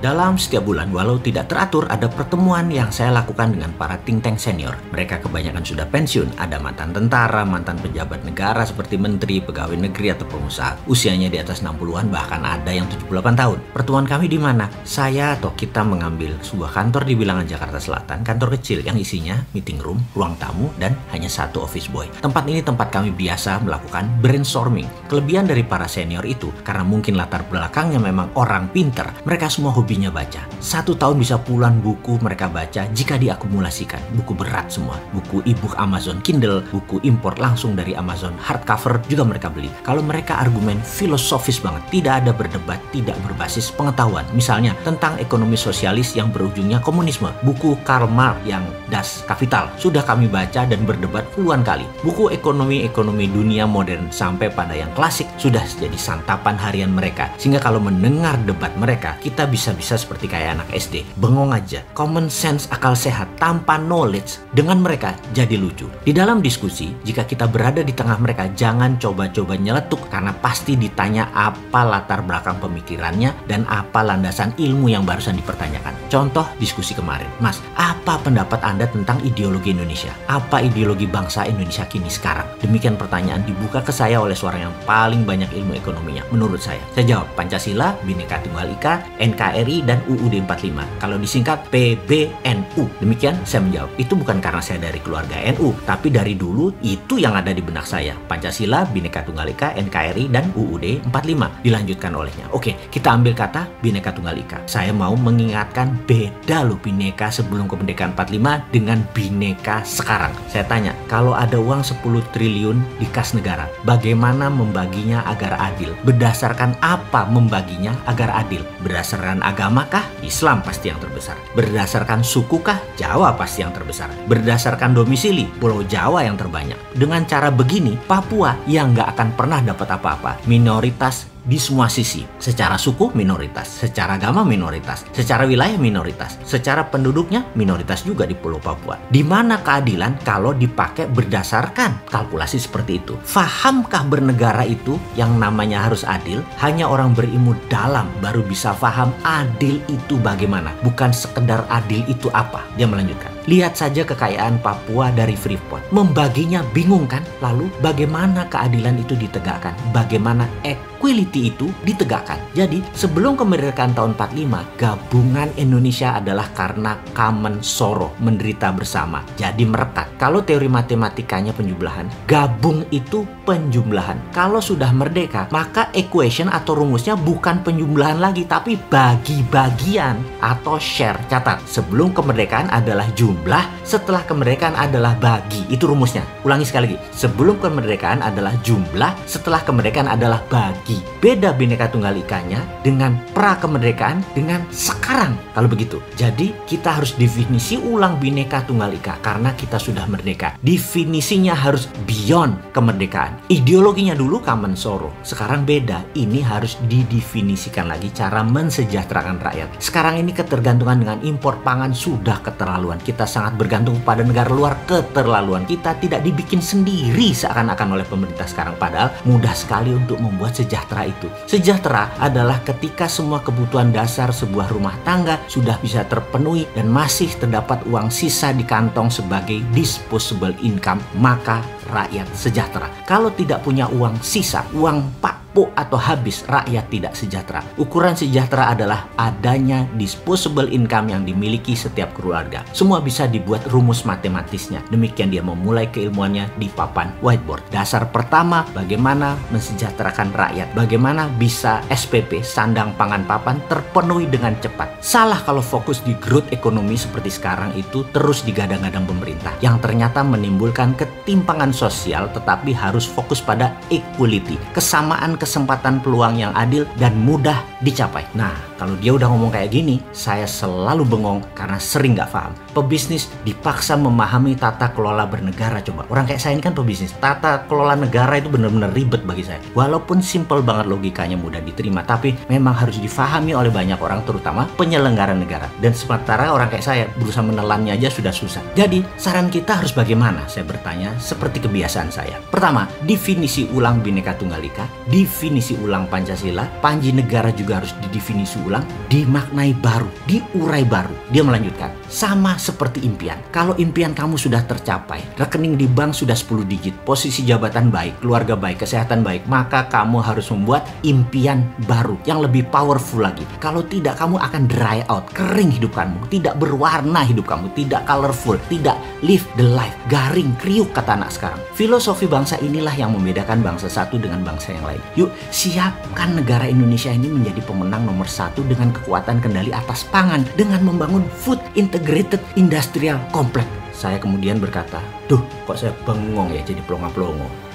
Dalam setiap bulan, walau tidak teratur, ada pertemuan yang saya lakukan dengan para think tank senior. Mereka kebanyakan sudah pensiun, ada mantan tentara, mantan pejabat negara seperti menteri, pegawai negeri, atau pengusaha. Usianya di atas 60-an, bahkan ada yang 78 tahun. Pertemuan kami di mana? Saya atau kita mengambil sebuah kantor di bilangan Jakarta Selatan, kantor kecil yang isinya meeting room, ruang tamu, dan hanya satu office boy. Tempat ini tempat kami biasa melakukan brainstorming. Kelebihan dari para senior itu, karena mungkin latar belakangnya memang orang pinter, mereka semua hobinya baca. 1 tahun bisa puluhan buku mereka baca jika diakumulasikan. Buku berat semua. Buku e-book Amazon Kindle, buku impor langsung dari Amazon hardcover juga mereka beli. Kalau mereka argumen filosofis banget, tidak ada berdebat, tidak berbasis pengetahuan. Misalnya tentang ekonomi sosialis yang berujungnya komunisme. Buku Karl Marx yang Das Kapital sudah kami baca dan berdebat puluhan kali. Buku ekonomi dunia modern sampai pada yang klasik sudah jadi santapan harian mereka. Sehingga kalau mendengar debat mereka, kita bisa seperti kayak anak SD, bengong aja. Common sense, akal sehat tanpa knowledge dengan mereka jadi lucu. Di dalam diskusi, jika kita berada di tengah mereka, jangan coba-coba nyeletuk karena pasti ditanya apa latar belakang pemikirannya dan apa landasan ilmu yang barusan dipertanyakan. Contoh diskusi kemarin, Mas, apa pendapat Anda tentang ideologi Indonesia? Apa ideologi bangsa Indonesia kini sekarang? Demikian pertanyaan dibuka ke saya oleh seorang yang paling banyak ilmu ekonominya menurut saya. Saya jawab, Pancasila, Bhinneka Tunggal Ika, NKRI, dan UUD 45. Kalau disingkat PBNU. Demikian saya menjawab. Itu bukan karena saya dari keluarga NU, tapi dari dulu itu yang ada di benak saya. Pancasila, Bhinneka Tunggal Ika, NKRI, dan UUD 45. Dilanjutkan olehnya. Oke, kita ambil kata Bhinneka Tunggal Ika. Saya mau mengingatkan beda loh Bhinneka sebelum kemerdekaan 45 dengan Bhinneka sekarang. Saya tanya, kalau ada uang 10 triliun di kas negara, bagaimana membaginya agar adil? Berdasarkan apa membaginya agar adil? Berdasarkan agama kah? Islam pasti yang terbesar. Berdasarkan suku kah? Jawa pasti yang terbesar. Berdasarkan domisili, Pulau Jawa yang terbanyak. Dengan cara begini, Papua yang nggak akan pernah dapat apa-apa. Minoritas di semua sisi. Secara suku minoritas, secara agama minoritas, secara wilayah minoritas, secara penduduknya minoritas juga di Pulau Papua. Di mana keadilan kalau dipakai berdasarkan kalkulasi seperti itu? Fahamkah bernegara itu yang namanya harus adil? Hanya orang berilmu dalam baru bisa paham adil itu bagaimana, bukan sekedar adil itu apa. Dia melanjutkan, lihat saja kekayaan Papua dari Freeport. Membaginya bingung kan? Lalu bagaimana keadilan itu ditegakkan? Bagaimana equality itu ditegakkan? Jadi sebelum kemerdekaan tahun 45, gabungan Indonesia adalah karena common sorrow, menderita bersama. Jadi merekat. Kalau teori matematikanya penjumlahan, gabung itu penjumlahan. Kalau sudah merdeka, maka equation atau rumusnya bukan penjumlahan lagi, tapi bagi-bagian atau share. Catat, sebelum kemerdekaan adalah jumlah, setelah kemerdekaan adalah bagi. Itu rumusnya. Ulangi sekali lagi. Sebelum kemerdekaan adalah jumlah, setelah kemerdekaan adalah bagi. Beda Bhinneka Tunggal Ikanya dengan pra kemerdekaan dengan sekarang kalau begitu. Jadi kita harus definisi ulang Bhinneka Tunggal Ika karena kita sudah merdeka. Definisinya harus beyond kemerdekaan. Ideologinya dulu common sorrow, sekarang beda. Ini harus didefinisikan lagi cara mensejahterakan rakyat. Sekarang ini ketergantungan dengan impor pangan sudah keterlaluan. Kita sangat bergantung pada negara luar, keterlaluan. Kita tidak dibikin sendiri seakan-akan oleh pemerintah sekarang, padahal mudah sekali untuk membuat sejahtera itu. Sejahtera adalah ketika semua kebutuhan dasar sebuah rumah tangga sudah bisa terpenuhi dan masih terdapat uang sisa di kantong sebagai disposable income, maka rakyat sejahtera. Kalau tidak punya uang sisa, uang pakpo atau habis, rakyat tidak sejahtera. Ukuran sejahtera adalah adanya disposable income yang dimiliki setiap keluarga. Semua bisa dibuat rumus matematisnya. Demikian dia memulai keilmuannya di papan whiteboard. Dasar pertama, bagaimana mensejahterakan rakyat. Bagaimana bisa SPP, sandang pangan papan, terpenuhi dengan cepat. Salah kalau fokus di growth ekonomi seperti sekarang itu terus digadang-gadang pemerintah, yang ternyata menimbulkan ketimpangan sosial, tetapi harus fokus pada equality, kesamaan kesempatan peluang yang adil dan mudah dicapai. Nah, kalau dia udah ngomong kayak gini, saya selalu bengong karena sering nggak paham. Pebisnis dipaksa memahami tata kelola bernegara. Coba, orang kayak saya ini kan pebisnis. Tata kelola negara itu benar-benar ribet bagi saya. Walaupun simple banget logikanya, mudah diterima, tapi memang harus difahami oleh banyak orang, terutama penyelenggara negara. Dan sementara orang kayak saya berusaha menelannya aja sudah susah. Jadi, saran kita harus bagaimana? Saya bertanya seperti kebiasaan saya. Pertama, definisi ulang Bhinneka Tunggal Ika, definisi ulang Pancasila. Panji negara juga harus didefinisi ulang ulang, dimaknai baru, diurai baru. Dia melanjutkan, sama seperti impian. Kalau impian kamu sudah tercapai, rekening di bank sudah 10 digit, posisi jabatan baik, keluarga baik, kesehatan baik, maka kamu harus membuat impian baru yang lebih powerful lagi. Kalau tidak, kamu akan dry out, kering hidup kamu, tidak berwarna hidup kamu, tidak colorful, tidak live the life, garing, kriuk kata anak sekarang. Filosofi bangsa inilah yang membedakan bangsa satu dengan bangsa yang lain. Yuk, siapkan negara Indonesia ini menjadi pemenang nomor 1 dengan kekuatan kendali atas pangan, dengan membangun food integrated industrial complex. Saya kemudian berkata, duh kok saya bengong ya jadi pelongo-pelongo.